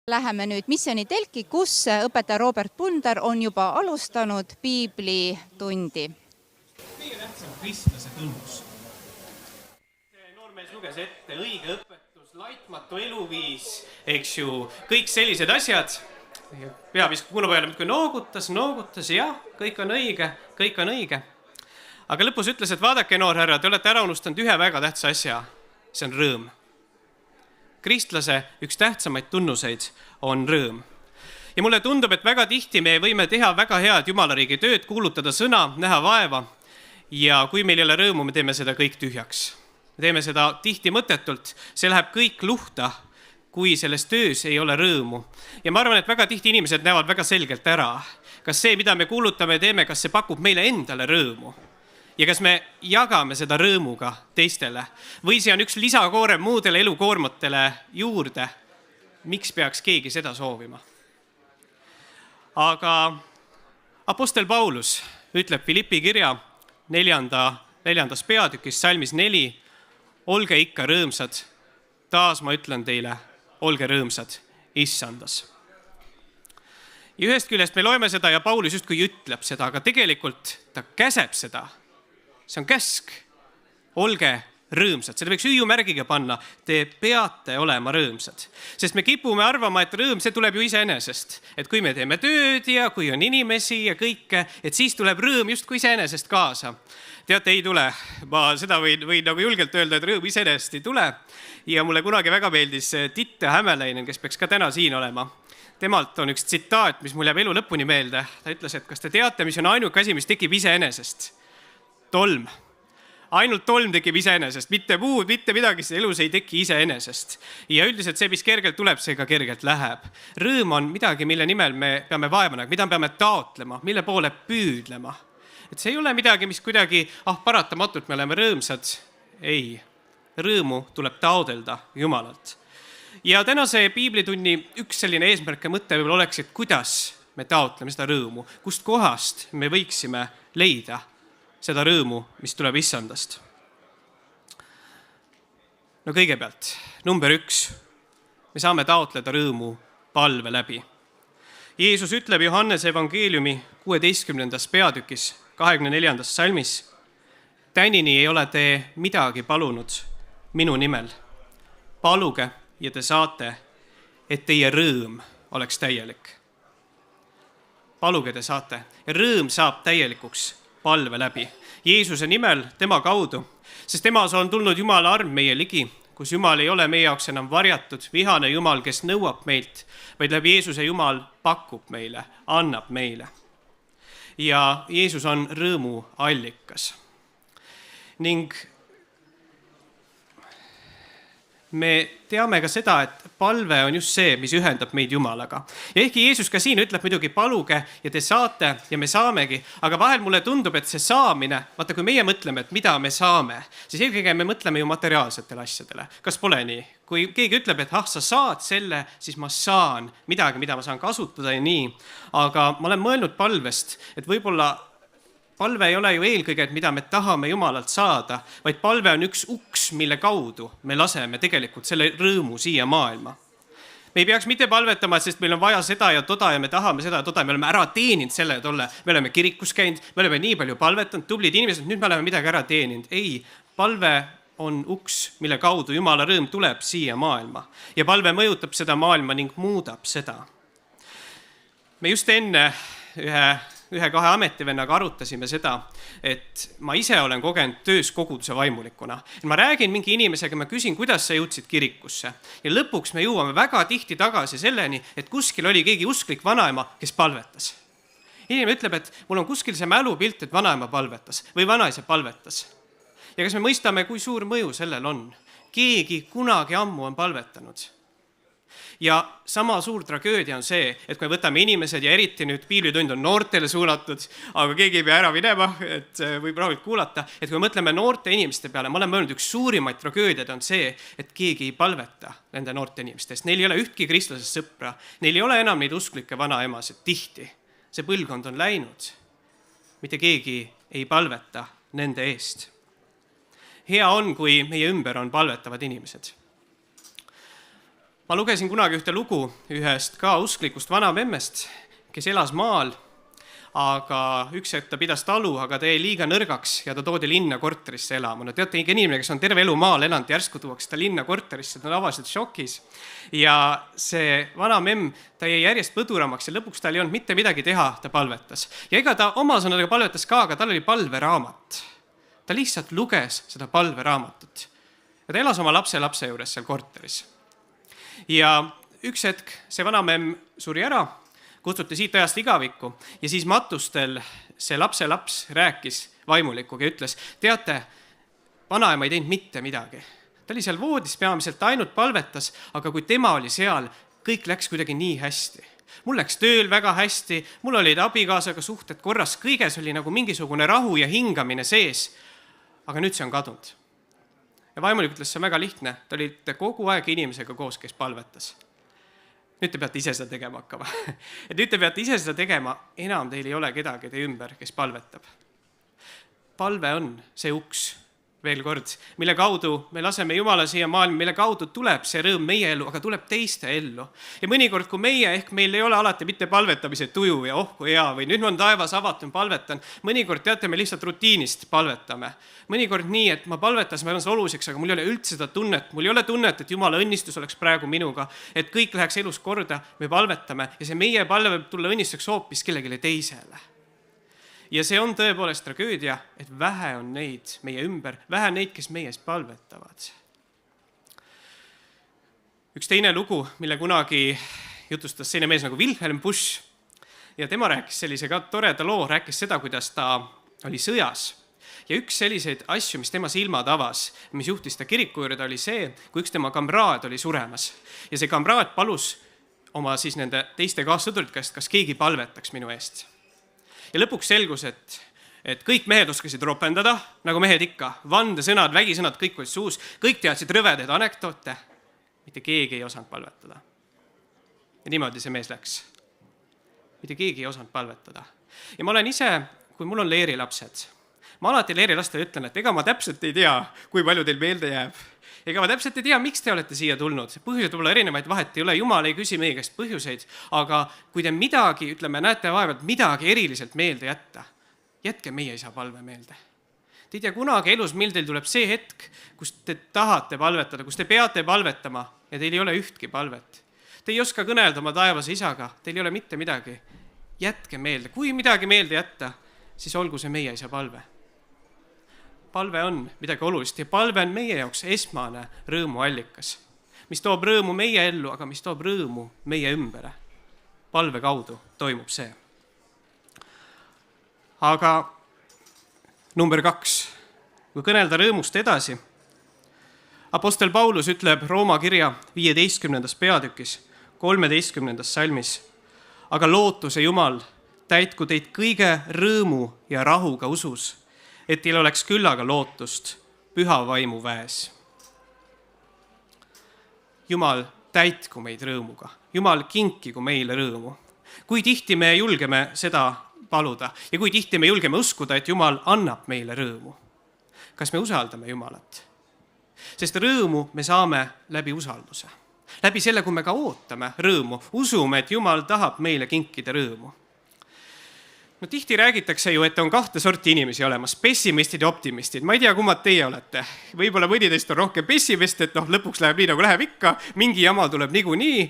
Läheme nüüd missiooni telki, kus õpetaja Robert Pundar on juba alustanud piiblitundi. Kõige tähtsam kristlase tunnus. Noormees luges ette õige õpetus, laitmatu eluviis, eks ju, kõik sellised asjad. Peapiiskop Kuno peale muudkui noogutas, jah, kõik on õige. Aga lõpus ütles, et vaadake, noor härra, te olete ära unustanud ühe väga tähtsa asja, see on rõõm. Kristlase üks tähtsamaid tunnuseid on rõõm. Ja mulle tundub, et väga tihti me võime teha väga head jumalariigi tööd, kuulutada sõna, näha vaeva. Ja kui meil ei ole rõõmu, me teeme seda kõik tühjaks. Me teeme seda tihti mõttetult, see läheb kõik luhta, kui selles töös ei ole rõõmu. Ja ma arvan, et väga tihti inimesed näevad väga selgelt ära, kas see, mida me kuulutame ja teeme, kas see pakub meile endale rõõmu. Ja kas me jagame seda rõõmuga teistele või see on üks lisakoorem muudele elukoormatele juurde, miks peaks keegi seda soovima? Aga apostel Paulus ütleb Filippi kirja 4. peatükis salmis 4, olge ikka rõõmsad, taas ma ütlen teile, olge rõõmsad issandas. Ja ühest küljest me loeme seda ja Paulus justkui ütleb seda, aga tegelikult ta käseb seda. See on käsk, olge rõõmsad, seda võiks hüüumärgiga panna, te peate olema rõõmsad. Sest me kipume arvama, et rõõm, see tuleb ju iseenesest. Et kui me teeme tööd ja kui on inimesi ja kõike, et siis tuleb rõõm justkui iseenesest kaasa. Teate, ei tule. Ma seda võin nagu julgelt öelda, et rõõm iseenesest ei tule. Ja mulle kunagi väga meeldis Tiit Hämäläinen, kes peaks ka täna siin olema. Temalt on üks tsitaat, mis mul jääb elu lõpuni meelde. Ta ütles, et kas te teate, mis on ainuke asi, mis tekib iseenesest? Tolm. Ainult tolm tekib iseenesest, mitte muud, mitte midagi, see elus ei teki iseenesest. Ja üldiselt see, mis kergelt tuleb, see ka kergelt läheb. Rõõm on midagi, mille nimel me peame vaevama, mida me peame taotlema, mille poole püüdlema. Et see ei ole midagi, mis kuidagi, paratamatult me oleme rõõmsad. Ei, rõõmu tuleb taodelda Jumalalt. Ja tänase piiblitunni üks selline eesmärk ja mõte võib oleks, et kuidas me taotleme seda rõõmu, kust kohast me võiksime leida seda rõõmu, mis tuleb issandast. No kõigepealt, number 1, me saame taotleda rõõmu palve läbi. Jeesus ütleb Johannese evangeeliumi 16. peatükis 24. salmis, tänini ei ole te midagi palunud minu nimel. Paluge ja te saate, et teie rõõm oleks täielik. Paluge te saate ja rõõm saab täielikuks palve läbi. Jeesuse nimel, tema kaudu, sest temas on tulnud Jumala arm meie ligi, kus Jumal ei ole meie jaoks enam varjatud, vihane Jumal, kes nõuab meilt, vaid läbi Jeesuse Jumal pakub meile, annab meile. Ja Jeesus on rõõmu allikas. Ning me teame ka seda, et palve on just see, mis ühendab meid Jumalaga. Ja ehkki Jeesus ka siin ütleb muidugi paluge ja te saate ja me saamegi, aga vahel mulle tundub, et see saamine, vaata kui meie mõtleme, et mida me saame, siis eelkõige me mõtleme ju materiaalsetele asjadele. Kas pole nii? Kui keegi ütleb, et sa saad selle, siis ma saan midagi, mida ma saan kasutada ja nii. Aga ma olen mõelnud palvest, et võib-olla palve ei ole ju eelkõige, et mida me tahame Jumalalt saada, vaid palve on üks uks, mille kaudu me laseme tegelikult selle rõõmu siia maailma. Me ei peaks mitte palvetama, sest meil on vaja seda ja toda ja me tahame seda ja toda, me oleme ära teeninud selle ja tolle. Me oleme kirikus käinud, me oleme nii palju palvetanud, tublid inimesed, nüüd me oleme midagi ära teeninud. Ei, palve on uks, mille kaudu Jumala rõõm tuleb siia maailma. Ja palve mõjutab seda maailma ning muudab seda. Me just enne ühe-kahe ametivennaga arutasime seda, et ma ise olen kogenud töös koguduse vaimulikuna. Ma räägin mingi inimesega, ma küsin, kuidas sa jõudsid kirikusse. Ja lõpuks me jõuame väga tihti tagasi selleni, et kuskil oli keegi usklik vanaema, kes palvetas. Inimene ütleb, et mul on kuskil see mälupilt, et vanaema palvetas või vanaisa palvetas. Ja kas me mõistame, kui suur mõju sellel on? Keegi kunagi ammu on palvetanud. Ja sama suur tragöödia on see, et kui me võtame inimesed ja eriti nüüd piiblitund on noortele suunatud, aga keegi ei pea ära minema, et võib rahulikult kuulata, et kui me mõtleme noorte inimeste peale, ma olen mõelnud, üks suurimaid tragöödiad on see, et keegi ei palveta nende noorte inimestest. Neil ei ole ühtki kristlasest sõpra, neil ei ole enam neid usklikke vanaemasid tihti. See põlvkond on läinud. Mitte keegi ei palveta nende eest. Hea on, kui meie ümber on palvetavad inimesed. Ma lugesin kunagi ühte lugu ühest ka usklikust vanamemmest, kes elas maal, aga üks hetk ta pidas talu, aga ta jäi liiga nõrgaks ja ta toodi linna korterisse elama. No teate, iga inimene, kes on terve elu maal elanud, järsku tuuakse ta linna korterisse, ta on tavaliselt šokis. Ja see vanamemm, ta jäi järjest põduramaks ja lõpuks tal ei olnud mitte midagi teha, ta palvetas. Ja ega ta oma sõnadega palvetas ka, aga tal oli palveraamat. Ta lihtsalt luges seda palveraamatut. Ja ta elas oma lapse juures seal korteris. Ja üks hetk see vanamemm suri ära, kutsuti siit ajast igavikku ja siis matustel see lapselaps rääkis vaimulikuga ja ütles, teate, vanaema ei teinud mitte midagi. Ta oli seal voodis, peamiselt ainult palvetas, aga kui tema oli seal, kõik läks kuidagi nii hästi. Mul läks tööl väga hästi, mul olid abikaasaga suhted korras, kõiges oli nagu mingisugune rahu ja hingamine sees, aga nüüd see on kadunud. Ja vaimulik ütles, see on väga lihtne, te olite kogu aeg inimesega koos, kes palvetas. Nüüd te peate ise seda tegema hakkama. Et nüüd te peate ise seda tegema, enam teil ei ole kedagi teie ümber, kes palvetab. Palve on see uks, veel kord, mille kaudu me laseme Jumala siia maailma, mille kaudu tuleb see rõõm meie ellu, aga tuleb teiste ellu. Ja mõnikord, kui meie, ehk meil ei ole alati mitte palvetamise tuju ja kui hea või nüüd on taevas avatud, palvetan. Mõnikord teate, me lihtsalt rutiinist palvetame. Mõnikord nii, et ma palvetas, ma olen seda oluliseks, aga mul ei ole üldse seda tunnet. Mul ei ole tunnet, et Jumala õnnistus oleks praegu minuga, et kõik läheks elus korda, me palvetame ja see meie palve võib tulla õnnistuseks hoopis kellelegi teisele. Ja see on tõepoolest tragöödia, et vähe on neid meie ümber, vähe neid, kes meie eest palvetavad. Üks teine lugu, mille kunagi jutustas selline mees nagu Wilhelm Busch ja tema rääkis sellise ka toreda loo, rääkis seda, kuidas ta oli sõjas. Ja üks selliseid asju, mis tema silmad avas, mis juhtis ta kiriku juurde, oli see, kui üks tema kamraad oli suremas. Ja see kamraad palus oma siis nende teiste kaassõdurit käest, kas keegi palvetaks minu eest. Ja lõpuks selgus, et kõik mehed oskasid ropendada, nagu mehed ikka, vandesõnad, vägisõnad, kõik olid suus, kõik teadsid rõvedaid anekdoote, mitte keegi ei osanud palvetada. Ja niimoodi see mees läks. Mitte keegi ei osanud palvetada. Ja ma olen ise, kui mul on leerilapsed, ma alati leerilastele ütlen, et ega ma täpselt ei tea, kui palju teil meelde jääb. Ega ma täpselt ei tea, miks te olete siia tulnud. Põhjused võib olla erinevaid, vahet ei ole. Jumal ei küsi meie käest põhjuseid, aga kui te midagi, ütleme, näete vaevalt midagi eriliselt meelde jätta, jätke meie isa palve meelde. Te ei tea kunagi elus, mil teil tuleb see hetk, kus te tahate palvetada, kus te peate palvetama ja teil ei ole ühtki palvet. Te ei oska kõnelda oma taevase isaga, teil ei ole mitte midagi. Jätke meelde. Kui midagi meelde jätta, siis olgu see meie isa palve. Palve on midagi olulist ja palve on meie jaoks esmane rõõmuallikas, mis toob rõõmu meie ellu, aga mis toob rõõmu meie ümbere. Palve kaudu toimub see. Aga number 2, kui kõnelda rõõmust edasi, apostel Paulus ütleb Rooma kirja 15. peatükis, 13. salmis, aga lootuse Jumal täitku teid kõige rõõmu ja rahuga usus, et teil oleks küllaga lootust püha vaimu väes. Jumal, täitku meid rõõmuga. Jumal, kinkigu meile rõõmu. Kui tihti me julgeme seda paluda ja kui tihti me julgeme uskuda, et Jumal annab meile rõõmu. Kas me usaldame Jumalat? Sest rõõmu me saame läbi usalduse. Läbi selle, kui me ka ootame rõõmu, usume, et Jumal tahab meile kinkida rõõmu. No tihti räägitakse ju, et on 2 sorti inimesi olemas, pessimistid ja optimistid. Ma ei tea, kummad teie olete. Võib-olla mõni teist on rohkem pessimist, et lõpuks läheb nii, nagu läheb ikka. Mingi jama tuleb niikuinii.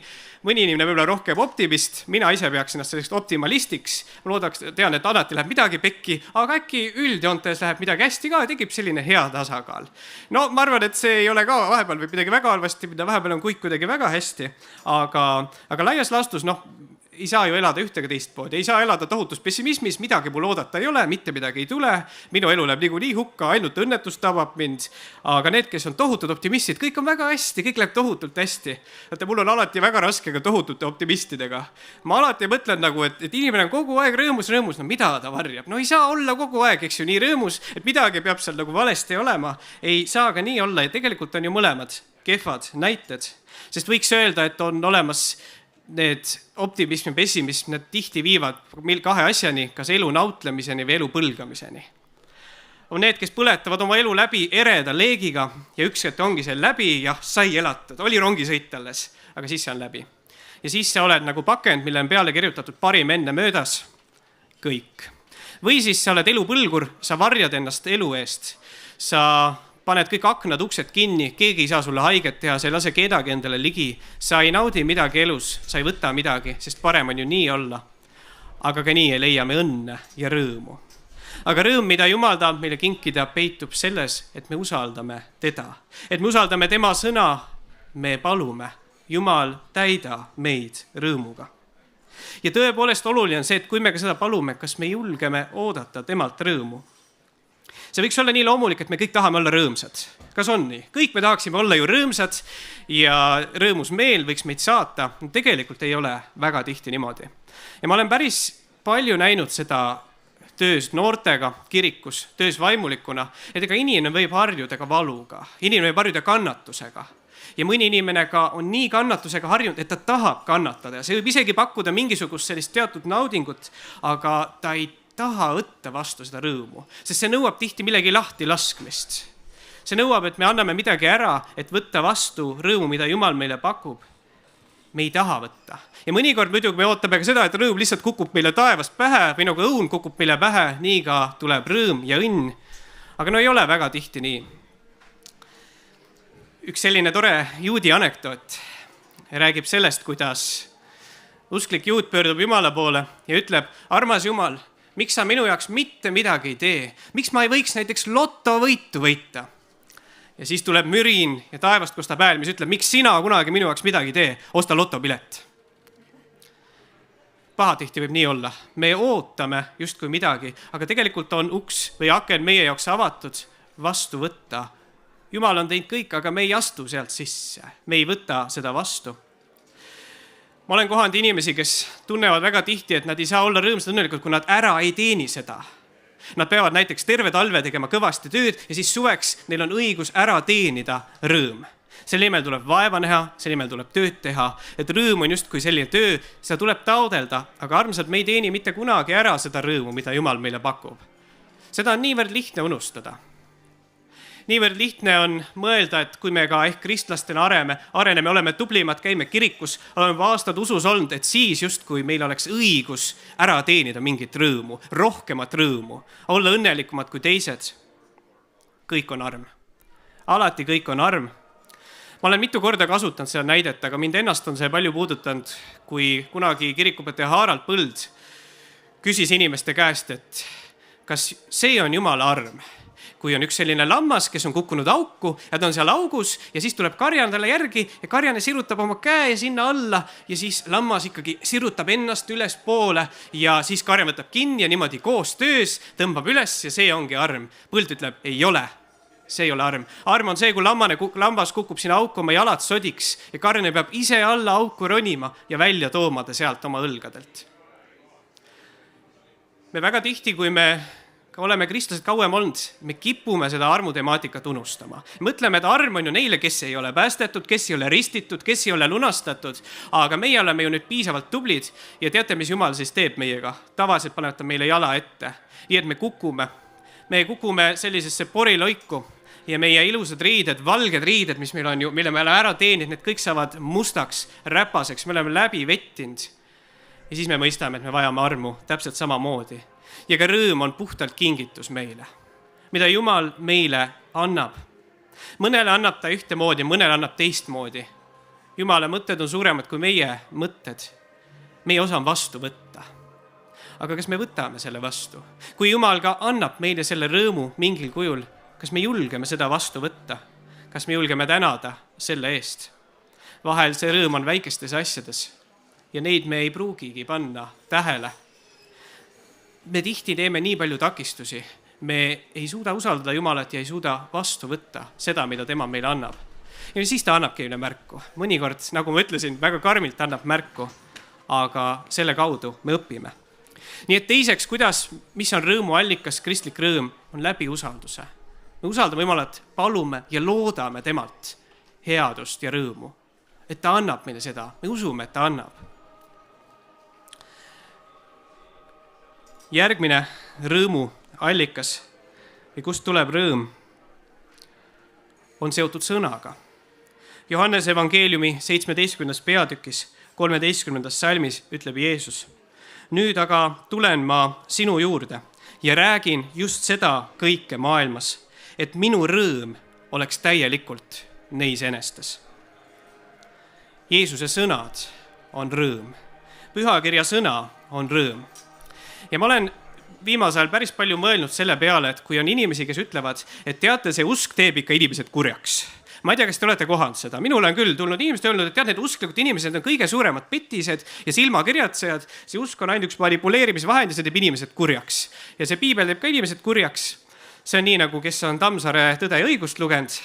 Mõni inimene võib-olla rohkem optimist. Mina ise peaks ennast selliseks optimalistiks. Ma tean, et alati läheb midagi pekki, aga äkki üldjoontes läheb midagi hästi ka ja tekib selline hea tasakaal. No ma arvan, et see ei ole ka vahepeal või midagi väga halvasti, mida vahepeal on kõik kuidagi väga hästi. Aga laias laastus, ei saa ju elada ühtega teist pood, ei saa elada tohutus pessimismis, midagi mul oodata ei ole, mitte midagi ei tule, minu elu läheb nii hukka, ainult õnnetus tabab mind, aga need, kes on tohutud optimistid, kõik on väga hästi, kõik läheb tohutult hästi. Mul on alati väga raske ka tohutute optimistidega. Ma alati mõtlen nagu, et inimene on kogu aeg rõõmus, no mida ta varjab? No ei saa olla kogu aeg, eks ju, nii rõõmus, et midagi peab seal nagu valesti olema. Ei saa ka nii olla ja tegelikult on ju mõlemad kehvad näited, sest võiks öelda, et on olemas need optimism ja pessimism, need tihti viivad 2 asjani, kas elu nautlemiseni või elu põlgamiseni. On need, kes põletavad oma elu läbi ereda leegiga ja üks hetk ongi see läbi ja sai elatud, oli rongisõit alles. aga siis see on läbi. Ja siis sa oled nagu pakend, mille on peale kirjutatud parim enne möödas, kõik. Või siis sa oled elupõlgur, sa varjad ennast elu eest, sa paned kõik aknad, uksed kinni, keegi ei saa sulle haiget teha, sa ei lase kedagi endale ligi, sa ei naudi midagi elus, sa ei võta midagi, sest parem on ju nii olla. Aga ka nii ei leia me õnne ja rõõmu. Aga rõõm, mida Jumal tahab meile kinkida, peitub selles, et me usaldame teda. Et me usaldame tema sõna, me palume. Jumal, täida meid rõõmuga. Ja tõepoolest oluline on see, et kui me ka seda palume, kas me julgeme oodata temalt rõõmu. See võiks olla nii loomulik, et me kõik tahame olla rõõmsad. Kas on nii? Kõik me tahaksime olla ju rõõmsad ja rõõmus meel võiks meid saata. Tegelikult ei ole väga tihti niimoodi. Ja ma olen päris palju näinud seda töös noortega, kirikus, töös vaimulikuna, et ega inimene võib harjuda ka valuga, inimene võib harjuda kannatusega. Ja mõni inimene ka on nii kannatusega harjunud, et ta tahab kannatada ja see võib isegi pakkuda mingisugust sellist teatud naudingut, aga ta ei taha võtta vastu seda rõõmu, sest see nõuab tihti millegi lahti laskmist. See nõuab, et me anname midagi ära, et võtta vastu rõõmu, mida Jumal meile pakub. Me ei taha võtta. Ja mõnikord muidugi me ootame ka seda, et rõõm lihtsalt kukub meile taevast pähe või nagu õun kukub meile pähe, nii ka tuleb rõõm ja õnn. Aga no ei ole väga tihti nii. Üks selline tore juudi anekdoot räägib sellest, kuidas usklik juut pöördub Jumala poole ja ütleb, armas Jumal, miks sa minu jaoks mitte midagi ei tee? Miks ma ei võiks näiteks lotovõitu võita? Ja siis tuleb mürin ja taevast kostab hääl, mis ütleb, miks sina kunagi minu jaoks midagi ei tee? Osta lotopilet. Pahatihti võib nii olla. Me ootame justkui midagi, aga tegelikult on uks või aken meie jaoks avatud vastu võtta. Jumal on teinud kõik, aga me ei astu sealt sisse. Me ei võta seda vastu. Ma olen kohanud inimesi, kes tunnevad väga tihti, et nad ei saa olla rõõmsad õnnelikult, kui nad ära ei teeni seda. Nad peavad näiteks terve talve tegema kõvasti tööd ja siis suveks neil on õigus ära teenida rõõm. Selle nimel tuleb vaeva näha, selle nimel tuleb tööd teha, et rõõm on justkui selline töö, seda tuleb taodelda, aga armsad, me ei teeni mitte kunagi ära seda rõõmu, mida Jumal meile pakub. Seda on niivõrd lihtne unustada. Niivõrd lihtne on mõelda, et kui me ka ehk kristlastena areneme, oleme tublimad, käime kirikus, oleme aastad usus olnud, et siis justkui meil oleks õigus ära teenida mingit rõõmu, rohkemat rõõmu, olla õnnelikumad kui teised. Kõik on arm. Alati kõik on arm. Ma olen mitu korda kasutanud seda näidet, aga mind ennast on see palju puudutanud, kui kunagi kirikuõpetaja Harald Põld küsis inimeste käest, et kas see on Jumala arm? Kui on üks selline lammas, kes on kukkunud auku ja ta on seal augus ja siis tuleb karjane talle järgi ja karjane sirutab oma käe sinna alla ja siis lammas ikkagi sirutab ennast üles poole ja siis karjan võtab kinni ja niimoodi koos töös tõmbab üles ja see ongi arm. Põld ütleb, ei ole. See ei ole arm. Arm on see, kui lambas kukub sinna auku oma jalad sodiks ja karjane peab ise alla auku ronima ja välja tooma ta sealt oma õlgadelt. Me väga tihti, kui me oleme kristlased kauem olnud, me kipume seda armutemaatikat unustama. Mõtleme, et arm on ju neile, kes ei ole päästetud, kes ei ole ristitud, kes ei ole lunastatud, aga meie oleme ju nüüd piisavalt tublid ja teate, mis Jumal siis teeb meiega? Tavaliselt paneb ta meile jala ette, nii et me kukume sellisesse poriloiku ja meie ilusad riided, valged riided, mis meil on ju, mille me oleme ära teeninud, need kõik saavad mustaks, räpaseks, me oleme läbi vettinud. Ja siis me mõistame, et me vajame armu täpselt samamoodi. Ja ka rõõm on puhtalt kingitus meile, mida Jumal meile annab. Mõnele annab ta ühtemoodi, mõnele annab teistmoodi. Jumala mõtted on suuremad kui meie mõtted. Meie osa on vastu võtta. Aga kas me võtame selle vastu? Kui Jumal ka annab meile selle rõõmu mingil kujul, kas me julgeme seda vastu võtta? Kas me julgeme tänada selle eest? Vahel see rõõm on väikestes asjades ja neid me ei pruugigi panna tähele. Me tihti teeme nii palju takistusi. Me ei suuda usaldada Jumalat ja ei suuda vastu võtta seda, mida tema meile annab. Ja siis ta annabki meile märku. Mõnikord, nagu ma ütlesin, väga karmilt annab märku, aga selle kaudu me õpime. Nii et teiseks, mis on rõõmu allikas, kristlik rõõm, on läbi usalduse. Me usaldame Jumalat, palume ja loodame temalt headust ja rõõmu. Et ta annab meile seda. Me usume, et ta annab. Järgmine rõõmu allikas või kust tuleb rõõm, on seotud sõnaga. Johannese evangeeliumi 17. peatükis 13. salmis ütleb Jeesus: nüüd aga tulen ma sinu juurde ja räägin just seda kõike maailmas, et minu rõõm oleks täielikult neis enestes. Jeesuse sõnad on rõõm. Pühakirja sõna on rõõm. Ja ma olen viimasel ajal päris palju mõelnud selle peale, et kui on inimesi, kes ütlevad, et teate, see usk teeb ikka inimesed kurjaks. Ma ei tea, kas te olete kohanud seda. Minule on küll tulnud inimesed öelnud, et tead, need usklikud inimesed on kõige suuremad petised ja silmakirjatsejad. See usk on ainult üks manipuleerimisvahend ja see teeb inimesed kurjaks. Ja see piibel teeb ka inimesed kurjaks. See on nii, nagu kes on Tammsaare Tõde ja õigust lugenud,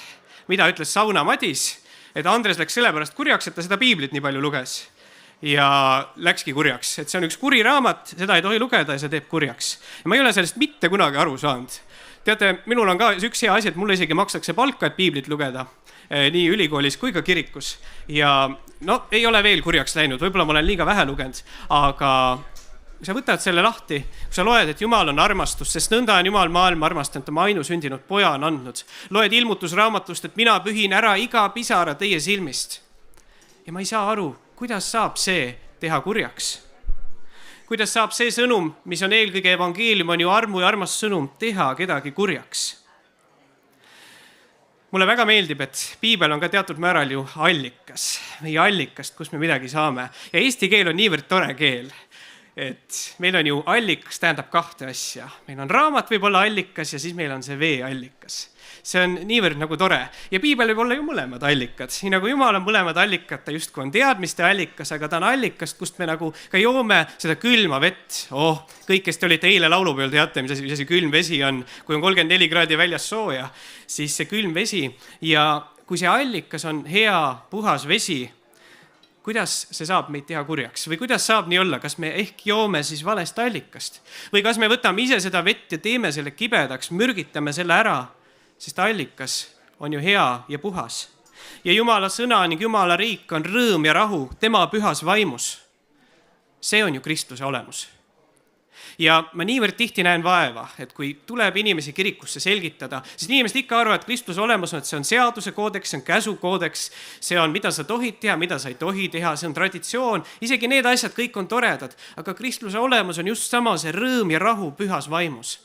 mida ütles Sauna Madis, et Andres läks sellepärast kurjaks, et ta seda piiblit nii palju luges. Ja läkski kurjaks, et see on üks kuri raamat, seda ei tohi lugeda ja see teeb kurjaks. Ja ma ei ole sellest mitte kunagi aru saanud. Teate, minul on ka üks hea asi, et mulle isegi makstakse palka, et piiblit lugeda, nii ülikoolis kui ka kirikus. Ja ei ole veel kurjaks läinud, võib-olla ma olen liiga vähe lugenud, aga kui sa võtad selle lahti, kui sa loed, et Jumal on armastus, sest nõnda on Jumal maailma armastanud, oma ainusündinud poja on andnud. Loed ilmutusraamatust, et mina pühin ära iga pisara teie silmist. Ja ma ei saa aru, kuidas saab see teha kurjaks? Kuidas saab see sõnum, mis on eelkõige evangeelium, on ju armu ja armas sõnum, teha kedagi kurjaks? Mulle väga meeldib, et piibel on ka teatud määral ju allikas, meie allikast, kus me midagi saame. Ja eesti keel on niivõrd tore keel, et meil on ju allikas, tähendab kahte asja. Meil on raamat võib olla allikas ja siis meil on see veeallikas. See on niivõrd nagu tore. Ja piibel võib olla ju mõlemad allikad. Nii nagu Jumal on mõlemad allikad, ta justkui on teadmiste allikas, aga ta on allikast, kust me nagu ka joome seda külma vett. Kõik, kes te olite eile laulupeol, teate, mis asi külm vesi on. Kui on 34 kraadi väljas sooja, siis see külm vesi. Ja kui see allikas on hea, puhas vesi, kuidas see saab meid teha kurjaks? Või kuidas saab nii olla? Kas me ehk joome siis valest allikast? Või kas me võtame ise seda vett ja teeme selle kibedaks, mürgitame selle ära? Sest allikas on ju hea ja puhas. Ja Jumala sõna ning Jumala riik on rõõm ja rahu tema pühas vaimus. See on ju Kristuse olemus. Ja ma niivõrd tihti näen vaeva, et kui tuleb inimesi kirikusse selgitada, siis inimesed ikka arvavad, et Kristuse olemus on, et see on seaduse koodeks, see on käsukoodeks, see on, mida sa tohid teha, mida sa ei tohi teha, see on traditsioon. Isegi need asjad kõik on toredad, aga Kristuse olemus on just sama see rõõm ja rahu pühas vaimus.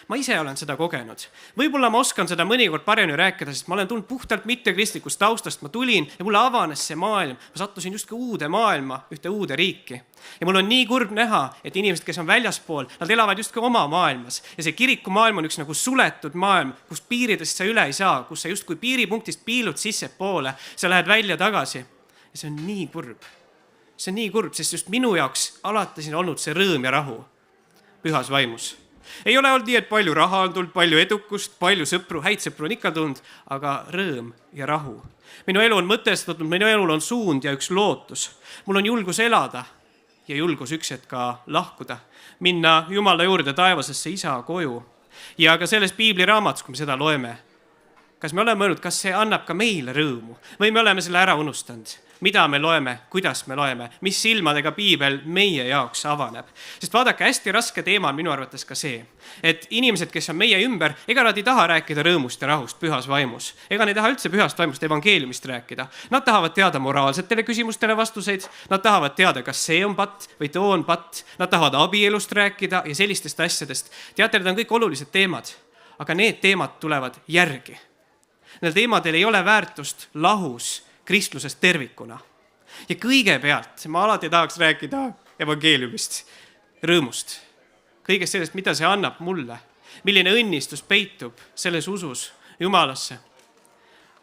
Ma ise olen seda kogenud. Võib-olla ma oskan seda mõnikord paremini rääkida, sest ma olen tulnud puhtalt mittekristlikust taustast. Ma tulin ja mulle avanes see maailm. Ma sattusin justkui uude maailma, ühte uude riiki. Ja mul on nii kurb näha, et inimesed, kes on väljaspool, nad elavad justkui oma maailmas. Ja see kiriku maailm on üks nagu suletud maailm, kus piiridest sa üle ei saa, kus sa justkui piiripunktist piilud sisse poole, sa lähed välja tagasi. Ja see on nii kurb. See on nii kurb, sest just minu jaoks alati siin olnud see rõõm ja rahu pühas vaimus. Ei ole olnud nii, et palju raha on tulnud, palju edukust, palju sõpru, häid sõpru on ikka tulnud, aga rõõm ja rahu. Minu elu on mõtestatud, minu elul on suund ja üks lootus. Mul on julgus elada ja julgus üks hetk ka lahkuda, minna Jumala juurde taevasesse isa koju. Ja ka selles piibliraamatus, kui me seda loeme, kas me oleme öelnud, kas see annab ka meile rõõmu või me oleme selle ära unustanud? Mida me loeme, kuidas me loeme, mis silmadega piibel meie jaoks avaneb. Sest vaadake, hästi raske teema on minu arvates ka see, et inimesed, kes on meie ümber, ega nad ei taha rääkida rõõmust ja rahust pühas vaimus. Ega ei taha üldse pühast vaimust evangeeliumist rääkida. Nad tahavad teada moraalsetele küsimustele vastuseid, nad tahavad teada, kas see on patt või too on patt, nad tahavad abielust rääkida ja sellistest asjadest. Teate, need on kõik olulised teemad, aga need teemad tulevad järgi. Need teemadel ei ole väärtust lahus kristlusest tervikuna. Ja kõigepealt ma alati tahaks rääkida evangeeliumist, rõõmust, kõigest sellest, mida see annab mulle, milline õnnistus peitub selles usus Jumalasse.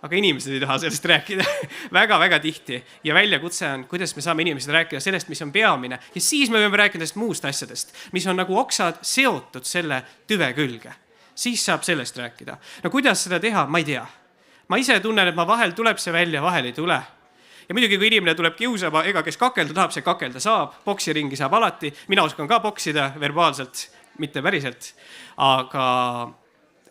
Aga inimesed ei taha sellest rääkida väga-väga tihti ja väljakutse on, kuidas me saame inimesed rääkida sellest, mis on peamine ja siis me võime rääkida muust asjadest, mis on nagu oksad seotud selle tüve külge. Siis saab sellest rääkida. No kuidas seda teha, ma ei tea. Ma ise tunnen, et ma vahel tuleb see välja, vahel ei tule. Ja muidugi, kui inimene tuleb kiusama, ega kes kakelda tahab, see kakelda saab. Poksiringi saab alati. Mina oskan ka poksida verbaalselt, mitte päriselt. Aga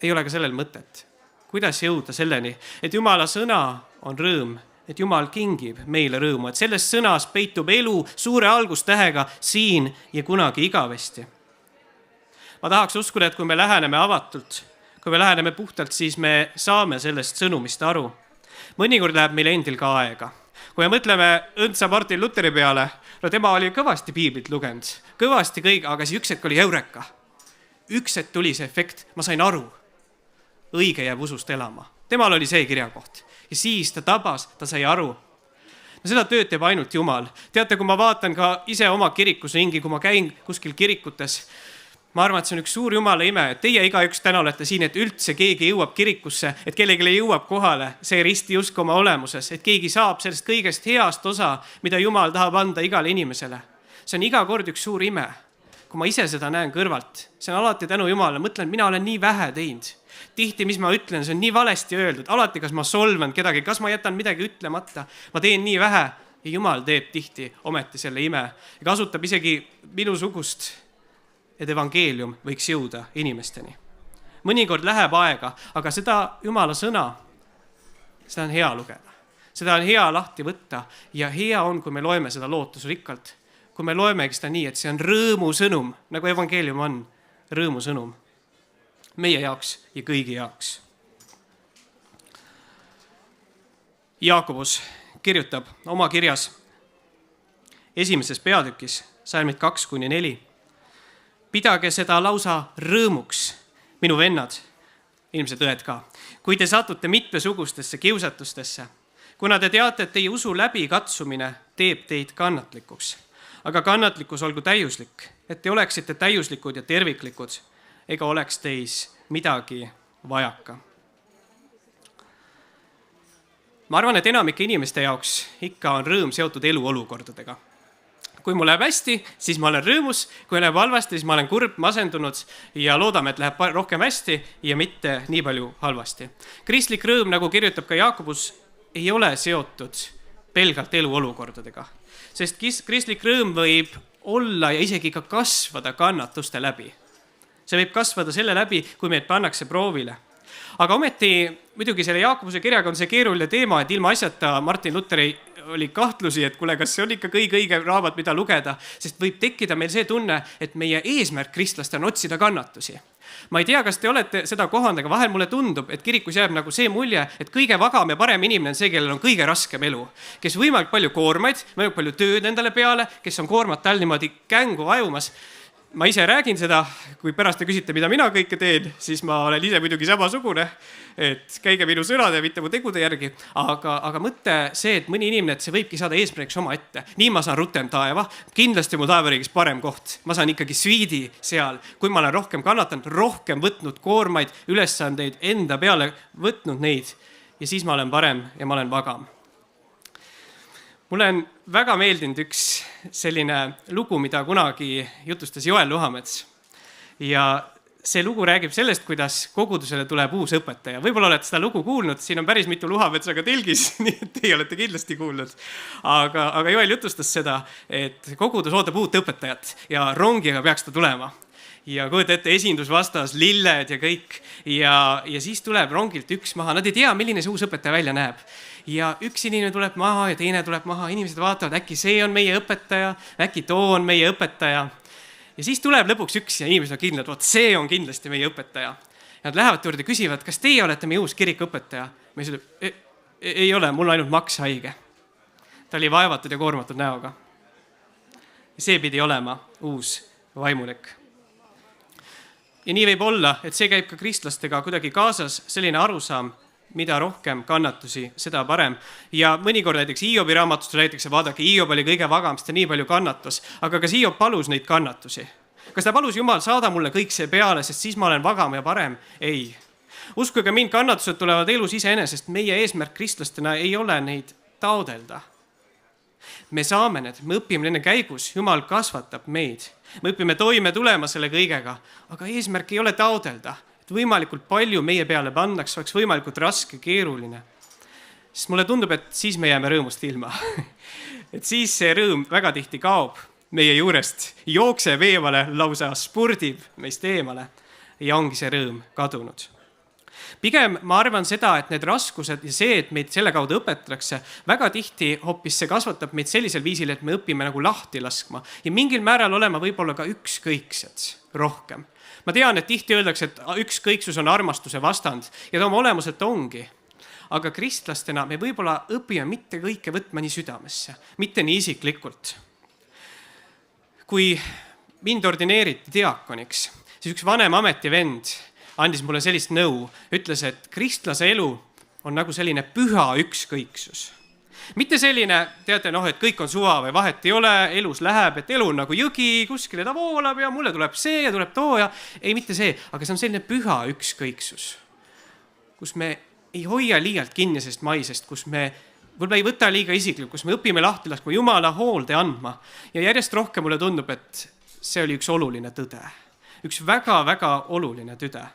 ei ole ka sellel mõtet. Kuidas jõuda selleni, et Jumala sõna on rõõm, et Jumal kingib meile rõõmu, et selles sõnas peitub elu suure algustähega siin ja kunagi igavesti. Ma tahaks uskuda, et kui me läheneme avatult, kui me läheneme puhtalt, siis me saame sellest sõnumist aru. mõnikord läheb meil endil ka aega. Kui me mõtleme õndsa Martin Luteri peale, no tema oli kõvasti piiblit lugenud, kõvasti kõik, aga siis üks hetk oli eureka. Üks hetk tuli see efekt, ma sain aru, õige jääb usust elama. Temal oli see kirjakoht ja siis ta tabas, ta sai aru. No seda tööd teeb ainult Jumal. Teate, kui ma vaatan ka ise oma kirikus ringi, kui ma käin kuskil kirikutes, ma arvan, et see on üks suur Jumala ime, et teie igaüks täna olete siin, et üldse keegi jõuab kirikusse, et kellelegi jõuab kohale see ristiusk oma olemuses, et keegi saab sellest kõigest heast osa, mida Jumal tahab anda igale inimesele. See on iga kord üks suur ime. Kui ma ise seda näen kõrvalt, see on alati tänu Jumalale, mõtlen, mina olen nii vähe teinud. Tihti, mis ma ütlen, see on nii valesti öeldud. Alati, kas ma solvan kedagi, kas ma jätan midagi ütlemata, ma teen nii vähe ja Jumal teeb tihti ometi selle ime ja kasutab isegi minusugust, et evangeelium võiks jõuda inimesteni. Mõnikord läheb aega, aga seda Jumala sõna, seda on hea lugeda. Seda on hea lahti võtta ja hea on, kui me loeme seda lootusrikkalt. Kui me loemegi seda nii, et see on rõõmusõnum, nagu evangeelium on, rõõmusõnum meie jaoks ja kõigi jaoks. Jaakobus kirjutab oma kirjas 1. peatükis, salmid 2-4. Pidage seda lausa rõõmuks, minu vennad, ilmselt õed ka, kui te satute mitmesugustesse kiusatustesse, kuna te teate, et teie usu läbikatsumine teeb teid kannatlikuks. Aga kannatlikkus olgu täiuslik, et te oleksite täiuslikud ja terviklikud, ega oleks teis midagi vajaka. Ma arvan, et enamike inimeste jaoks ikka on rõõm seotud eluolukordadega. Kui mul läheb hästi, siis ma olen rõõmus, kui läheb halvasti, siis ma olen kurb, masendunud ja loodame, et läheb rohkem hästi ja mitte nii palju halvasti. Kristlik rõõm, nagu kirjutab ka Jaakobus, ei ole seotud pelgalt eluolukordadega, sest kristlik rõõm võib olla ja isegi ka kasvada kannatuste läbi. See võib kasvada selle läbi, kui meid pannakse proovile. Aga ometi muidugi selle Jaakobuse kirjaga on see keeruline teema, et ilma asjata Martin Luteri oli kahtlusi, et kuule, kas see on ikka kõige õige raamat, mida lugeda, sest võib tekkida meil see tunne, et meie eesmärk kristlaste on otsida kannatusi. Ma ei tea, kas te olete seda kohanud, aga vahel mulle tundub, et kirikus jääb nagu see mulje, et kõige vagam ja parem inimene on see, kellel on kõige raskem elu, kes võimalik palju koormaid, võimalik palju tööd endale peale, kes on koormat all niimoodi kängu vajumas. Ma ise räägin seda, kui pärast te küsite, mida mina kõike teen, siis ma olen ise muidugi samasugune, et käige minu sõnade ja mitte mu tegude järgi. Aga mõte see, et mõni inimene, et see võibki saada eesmärgiks oma ette. Nii ma saan rutem taeva, kindlasti mu taevariigis parem koht. Ma saan ikkagi sviidi seal, kui ma olen rohkem kannatanud, rohkem võtnud koormaid, ülesandeid enda peale, võtnud neid ja siis ma olen parem ja ma olen vagam. Mulle on väga meeldinud üks selline lugu, mida kunagi jutustas Joel Luhamets. Ja see lugu räägib sellest, kuidas kogudusele tuleb uus õpetaja. Võib-olla olete seda lugu kuulnud, siin on päris mitu Luhametsaga telgis, nii et teie olete kindlasti kuulnud. Aga Joel jutustas seda, et kogudus ootab uut õpetajat ja rongiga peaks ta tulema. Ja kujuta ette, esindus vastas, lilled ja kõik. Ja siis tuleb rongilt üks maha. Nad ei tea, milline see uus õpetaja välja näeb. Ja üks inimene tuleb maha ja teine tuleb maha. Inimesed vaatavad, äkki see on meie õpetaja, äkki too on meie õpetaja. Ja siis tuleb lõpuks üks ja inimesed on kindlad, see on kindlasti meie õpetaja. Ja nad lähevad juurde ja küsivad, kas teie olete meie uus kirikuõpetaja? Ma ütleb, ei ole, mul ainult makshaige. Ta oli vaevatud ja koormatud näoga. Ja see pidi olema uus vaimulik. Ja nii võib olla, et see käib ka kristlastega kuidagi kaasas, selline arusaam, mida rohkem kannatusi, seda parem. Ja mõnikord näiteks Hiobi raamatust räägitakse, vaadake, Hiob oli kõige vagam, sest ta nii palju kannatus. Aga kas Hiob palus neid kannatusi? Kas ta palus, Jumal, saada mulle kõik see peale, sest siis ma olen vagam ja parem? Ei. Uskuge mind, kannatused tulevad elus iseenesest. Meie eesmärk kristlastena ei ole neid taodelda. Me saame need, me õpime nende käigus, Jumal kasvatab meid. Me õpime toime tulema selle kõigega, aga eesmärk ei ole taodelda. Võimalikult palju meie peale pannaks, oleks võimalikult raske, keeruline. Sest mulle tundub, et siis me jääme rõõmust ilma. Et siis see rõõm väga tihti kaob meie juurest, jookseb eemale, lausa spurdib meist eemale ja ongi see rõõm kadunud. Pigem ma arvan seda, et need raskused ja see, et meid selle kaudu õpetatakse, väga tihti hoopis see kasvatab meid sellisel viisil, et me õpime nagu lahti laskma ja mingil määral olema võib-olla ka ükskõiksed rohkem. Ma tean, et tihti öeldakse, et ükskõiksus on armastuse vastand ja ta oma olemuselt ongi. aga kristlastena me võib-olla õpime mitte kõike võtma nii südamesse, mitte nii isiklikult. Kui mind ordineeriti diakoniks, siis üks vanem ametivend andis mulle sellist nõu, ütles, et kristlase elu on nagu selline püha ükskõiksus. Mitte selline, teate, et kõik on suva või vahet ei ole, elus läheb, et elu on nagu jõgi, kuskile ta voolab ja mulle tuleb see ja tuleb too ja ei, mitte see, aga see on selline püha ükskõiksus, kus me ei hoia liialt kinni sellest maisest, kus me võib-olla ei võta liiga isiklikult, kus me õpime lahti laskma Jumala hoolde andma ja järjest rohkem mulle tundub, et see oli üks oluline tõde, üks väga-väga oluline tõde.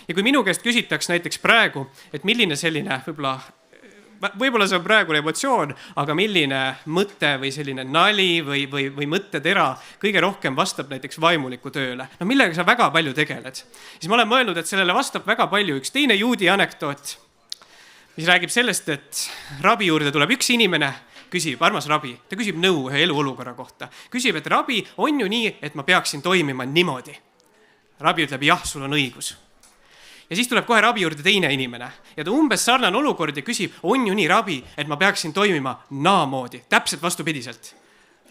Ja kui minu käest küsitaks näiteks praegu, et milline selline võib-olla see on praegune emotsioon, aga milline mõte või selline nali või mõttetera kõige rohkem vastab näiteks vaimuliku tööle. No millega sa väga palju tegeled? Siis ma olen mõelnud, et sellele vastab väga palju üks teine juudi anekdoot, mis räägib sellest, et rabi juurde tuleb üks inimene, küsib, armas rabi, ta küsib nõu ühe eluolukorra kohta. Küsib, et rabi on ju nii, et ma peaksin toimima niimoodi. Rabi ütleb, jah, sul on õigus. Ja siis tuleb kohe rabi juurde teine inimene ja ta umbes sarnane olukord ja küsib, on ju nii rabi, et ma peaksin toimima naamoodi, täpselt vastupidiselt.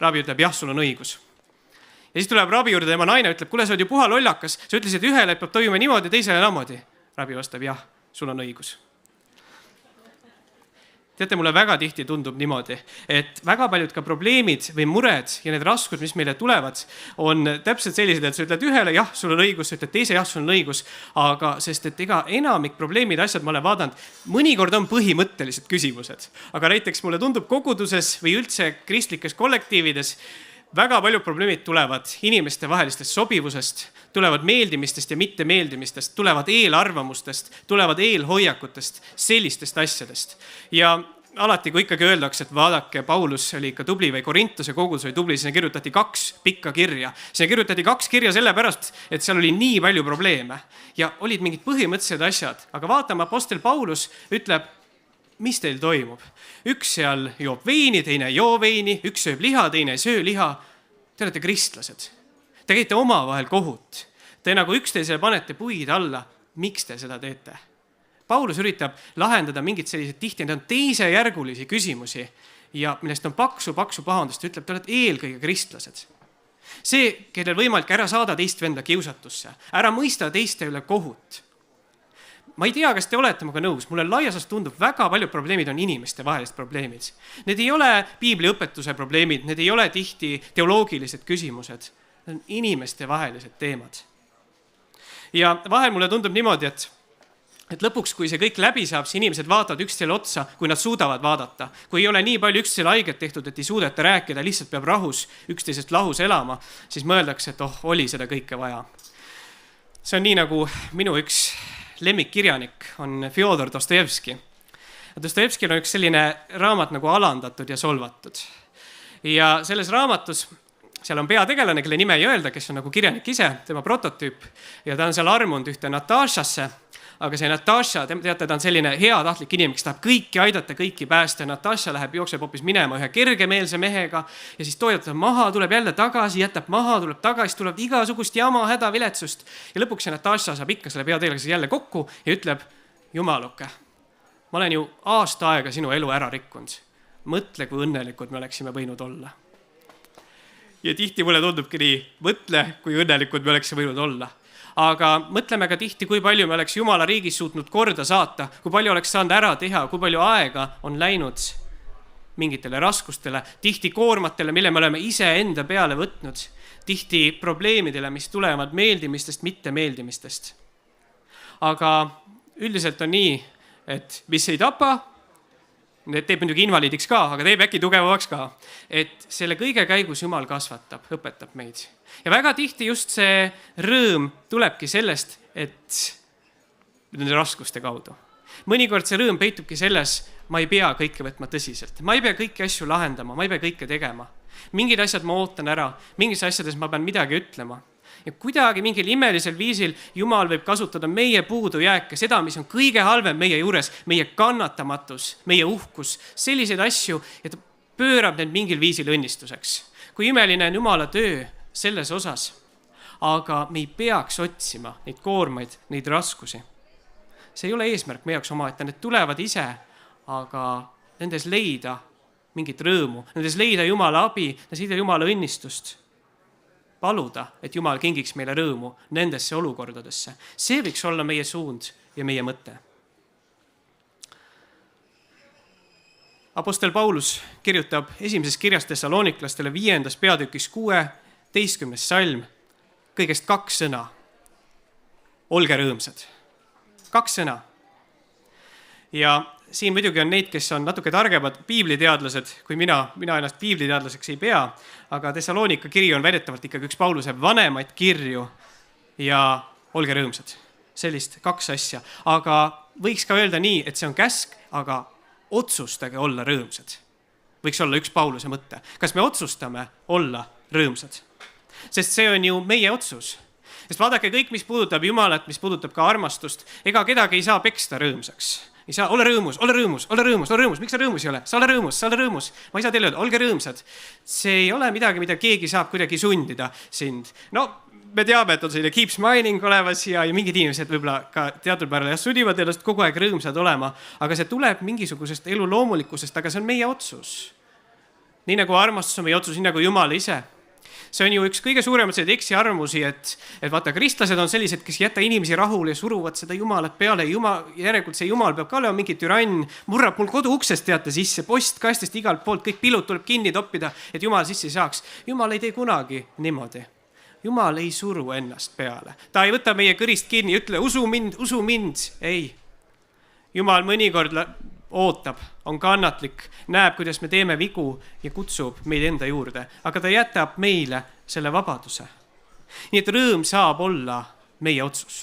Rabi ütleb, jah, sul on õigus. Ja siis tuleb rabi juurde tema naine, ütleb, kuule, sa oled ju puha lollakas, sa ütlesid, et ühele peab toimima niimoodi, teisele naamoodi. Rabi vastab, jah, sul on õigus. Teate, mulle väga tihti tundub niimoodi, et väga paljud ka probleemid või mured ja need raskused, mis meile tulevad, on täpselt sellised, et sa ütled ühele, jah, sul on õigus, sa ütled teise, jah, sul on õigus, aga sest et ega enamik probleemid, asjad ma olen vaadanud, mõnikord on põhimõttelised küsimused, aga näiteks mulle tundub koguduses või üldse kristlikes kollektiivides väga paljud probleemid tulevad inimeste vahelistest sobivusest, tulevad meeldimistest ja mittemeeldimistest, tulevad eelarvamustest, tulevad eelhoiakutest, sellistest asjadest. Ja alati, kui ikkagi öeldakse, et vaadake, Paulus oli ikka tubli või Korintuse kogudus oli tubli, siis kirjutati 2 pikka kirja. See kirjutati 2 kirja sellepärast, et seal oli nii palju probleeme ja olid mingid põhimõttelised asjad, aga vaatame, apostel Paulus ütleb, mis teil toimub? Üks seal joob veini, teine ei joo veini, üks sööb liha, teine ei söö liha. Te olete kristlased. Te käite omavahel kohut. Te nagu üksteisele panete puid alla. Miks te seda teete? Paulus üritab lahendada mingid sellised tihti, need on teisejärgulisi küsimusi ja millest on paksu pahandust, ütleb, te olete eelkõige kristlased. See, kellel võimalik ära saada teist venda kiusatusse, ära mõista teiste üle kohut. Ma ei tea, kas te olete minuga nõus, mulle laiasas tundub, väga paljud probleemid on inimeste vahelised probleemid. Need ei ole piibliõpetuse probleemid, need ei ole tihti teoloogilised küsimused, need on inimeste vahelised teemad. Ja vahel mulle tundub niimoodi, et lõpuks, kui see kõik läbi saab, siis inimesed vaatavad üksteisele otsa, kui nad suudavad vaadata. Kui ei ole nii palju üksteisele haiget tehtud, et ei suudeta rääkida, lihtsalt peab rahus, üksteisest lahus elama, siis mõeldakse, et oli seda kõike vaja. See on nii nagu minu üks lemmikkirjanik on Fjodor Dostojevski. Dostojevskil on üks selline raamat nagu Alandatud ja solvatud. Ja selles raamatus, seal on peategelane, kelle nime ei öelda, kes on nagu kirjanik ise, tema prototüüp. Ja ta on seal armunud ühte Natašasse, aga see Nataša, teate, ta on selline heatahtlik inimene, kes tahab kõiki aidata, kõiki päästa. Nataša jookseb hoopis minema ühe kergemeelse mehega ja siis toijatab maha, tuleb jälle tagasi, jätab maha, tuleb tagasi, tuleb igasugust jama, häda, viletsust. Ja lõpuks see Nataša saab ikka selle peategelasega jälle kokku ja ütleb, Jumaluke, ma olen ju aasta aega sinu elu ära rikkunud. Mõtle, kui õnnelikud me oleksime võinud olla. Ja tihti mulle tundubki nii, mõtle, kui õnnelikud me oleksime võinud olla. Aga mõtleme ka tihti, kui palju me oleks Jumala riigis suutnud korda saata, kui palju oleks saanud ära teha, kui palju aega on läinud mingitele raskustele, tihti koormatele, mille me oleme ise enda peale võtnud, tihti probleemidele, mis tulevad meeldimistest, mittemeeldimistest. Aga üldiselt on nii, et mis ei tapa, need teeb muidugi invaliidiks ka, aga teeb äkki tugevamaks ka. Et selle kõige käigus Jumal kasvatab, õpetab meid. Ja väga tihti just see rõõm tulebki sellest, et nende raskuste kaudu. Mõnikord see rõõm peitubki selles, ma ei pea kõike võtma tõsiselt. Ma ei pea kõiki asju lahendama, ma ei pea kõike tegema. Mingid asjad ma ootan ära, mingis asjades ma pean midagi ütlema. Ja kuidagi mingil imelisel viisil Jumal võib kasutada meie puudujääke, seda, mis on kõige halvem meie juures, meie kannatamatus, meie uhkus, selliseid asju, et pöörab need mingil viisil õnnistuseks. Kui imeline on Jumala töö selles osas, aga me ei peaks otsima neid koormaid, neid raskusi. see ei ole eesmärk meie jaoks omaette, need tulevad ise, aga nendes leida mingit rõõmu, nendes leida Jumala abi, nendes leida Jumala õnnistust. Paluda, et Jumal kingiks meile rõõmu nendesse olukordadesse. See võiks olla meie suund ja meie mõte. Apostel Paulus kirjutab esimeses kirjas Thessaloniklastele 5. peatükis 16. salm kõigest 2 sõna. Olge rõõmsad. 2 sõna. Ja siin muidugi on neid, kes on natuke targemad piibliteadlased, kui mina ennast piibliteadlaseks ei pea, aga Thessalonika kiri on väidetavalt ikkagi üks Pauluse vanemaid kirju ja olge rõõmsad. Sellist 2 asja. Aga võiks ka öelda nii, et see on käsk, aga otsustage olla rõõmsad. Võiks olla üks Pauluse mõte. Kas me otsustame olla rõõmsad? Sest see on ju meie otsus. Sest vaadake kõik, mis puudutab Jumalat, mis puudutab ka armastust, ega kedagi ei saa peksta rõõmsaks. Ei saa, ole rõõmus, ole rõõmus, ole rõõmus, ole rõõmus. Miks sa rõõmus ei ole? Sa ole rõõmus, sa ole rõõmus. Ma ei saa teile öelda, olge rõõmsad. See ei ole midagi, mida keegi saab kuidagi sundida sind. No, me teame, et on selline keep smiling olemas ja mingid inimesed võib-olla ka teatud määral sunnivad ennast kogu aeg rõõmsad olema, aga see tuleb mingisugusest elu loomulikkusest, aga see on meie otsus. Nii nagu armastus on meie otsus, nii nagu Jumal ise. See on ju üks kõige suuremad eksiarvamusi, et vaata, kristlased on sellised, kes jätta inimesi rahule ja suruvad seda Jumalat peale. Järelikult see Jumal peab ka olema mingi türann, murrab mul kodu uksest teate sisse, postkastist igalt poolt, kõik pilud tuleb kinni toppida, et Jumal sisse ei saaks. Jumal ei tee kunagi niimoodi. Jumal ei suru ennast peale. Ta ei võta meie kõrist kinni, ütle usu mind. Ei. Jumal mõnikord ootab, on kannatlik, näeb, kuidas me teeme vigu ja kutsub meid enda juurde, aga ta jätab meile selle vabaduse. Nii et rõõm saab olla meie otsus.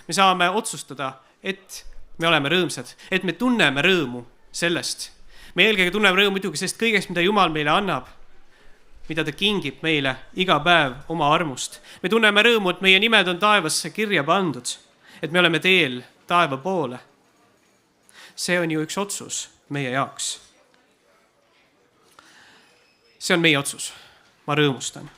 Me saame otsustada, et me oleme rõõmsad, et me tunneme rõõmu sellest. Me eelkõige tunneme rõõmu muidugi sellest kõigest, mida Jumal meile annab, mida ta kingib meile iga päev oma armust. Me tunneme rõõmu, et meie nimed on taevasse kirja pandud, et me oleme teel taeva poole. See on ju üks otsus meie jaoks. See on meie otsus. Ma rõõmustan.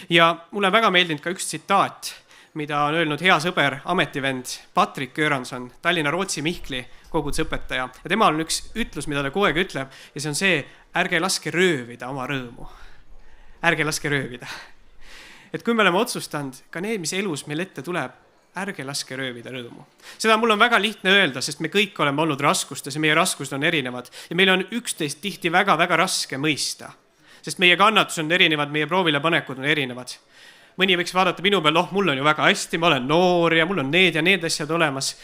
Ja mulle väga meeldinud ka üks tsitaat, mida on öelnud hea sõber, ametivend Patrik Göransson, Tallinna Rootsi Mihkli kogudusõpetaja. Ja temal on üks ütlus, mida ta kogu aeg ütleb, ja see on see, ärge laske röövida oma rõõmu. Ärge laske röövida. Et kui me oleme otsustanud ka need, mis elus meil ette tuleb, ärge laske röövida rõõmu. Seda mul on väga lihtne öelda, sest me kõik oleme olnud raskustes ja meie raskused on erinevad. Ja meil on üksteist tihti väga-väga raske mõista, sest meie kannatus on erinevad, meie proovile panekud on erinevad. Mõni võiks vaadata minu peal, mul on ju väga hästi, ma olen noor ja mul on need ja need asjad olemas.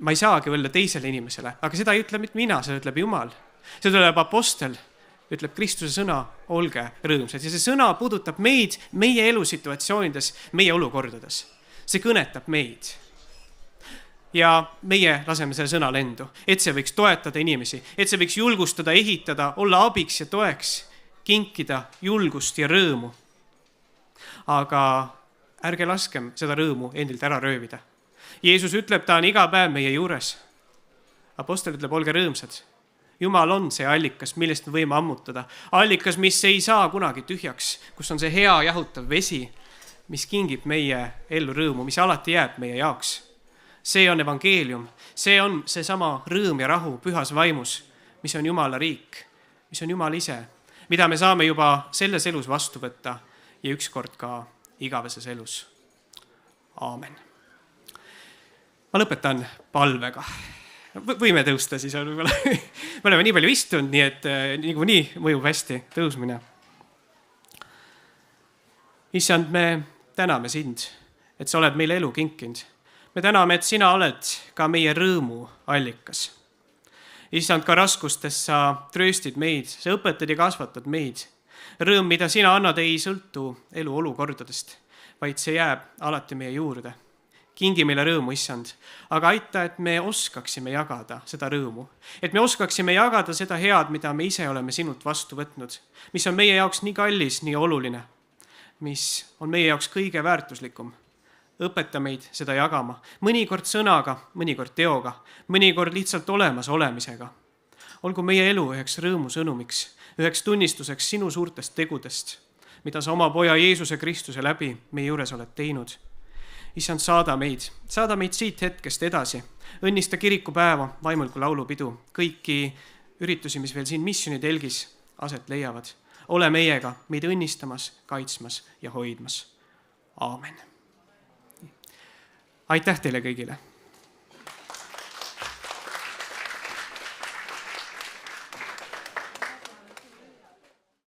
Ma ei saagi öelda teisele inimesele, aga seda ei ütle mitte mina, seda ütleb Jumal. Seda ütleb apostel, ütleb Kristuse sõna, olge rõõmsad. Ja see sõna puudutab meid, meie elusituatsioonides, meie olukordades. See kõnetab meid. Ja meie laseme selle sõna lendu, et see võiks toetada inimesi, et see võiks julgustada, ehitada, olla abiks ja toeks, kinkida julgust ja rõõmu. Aga ärge laskem seda rõõmu endilt ära röövida. Jeesus ütleb, ta on iga päev meie juures. Apostel ütleb, olge rõõmsad. Jumal on see allikas, millest me võime ammutada. Allikas, mis ei saa kunagi tühjaks, kus on see hea jahutav vesi, mis kingib meie ellu rõõmu, mis alati jääb meie jaoks. See on evangeelium, see on seesama rõõm ja rahu pühas vaimus, mis on Jumala riik, mis on Jumal ise, mida me saame juba selles elus vastu võtta ja ükskord ka igaveses elus. Aamen. Ma lõpetan palvega. Võime tõusta siis. Me oleme nii palju istunud, nii et nii mõjub hästi tõusmine. Issand, me täname sind, et sa oled meile elu kinkinud. Me täname, et sina oled ka meie rõõmu allikas. Issand, ka raskustes sa trööstid meid, sa õpetad ja kasvatad meid. Rõõm, mida sina annad, ei sõltu elu olukordadest, vaid see jääb alati meie juurde. Kingi meile rõõmu, issand, aga aita, et me oskaksime jagada seda rõõmu. Et me oskaksime jagada seda head, mida me ise oleme sinult vastu võtnud, mis on meie jaoks nii kallis, nii oluline, mis on meie jaoks kõige väärtuslikum. Õpeta meid seda jagama, mõnikord sõnaga, mõnikord teoga, mõnikord lihtsalt olemas olemisega. Olgu meie elu üheks rõõmu sõnumiks, üheks tunnistuseks sinu suurtest tegudest, mida sa oma poja Jeesuse Kristuse läbi meie juures oled teinud. issand, saada meid siit hetkest edasi. Õnnista kirikupäeva, vaimuliku laulupidu, kõiki üritusi, mis veel siin Missioni telgis aset leiavad. Ole meiega, meid õnnistamas, kaitsmas ja hoidmas. Aamen. Aitäh teile kõigile!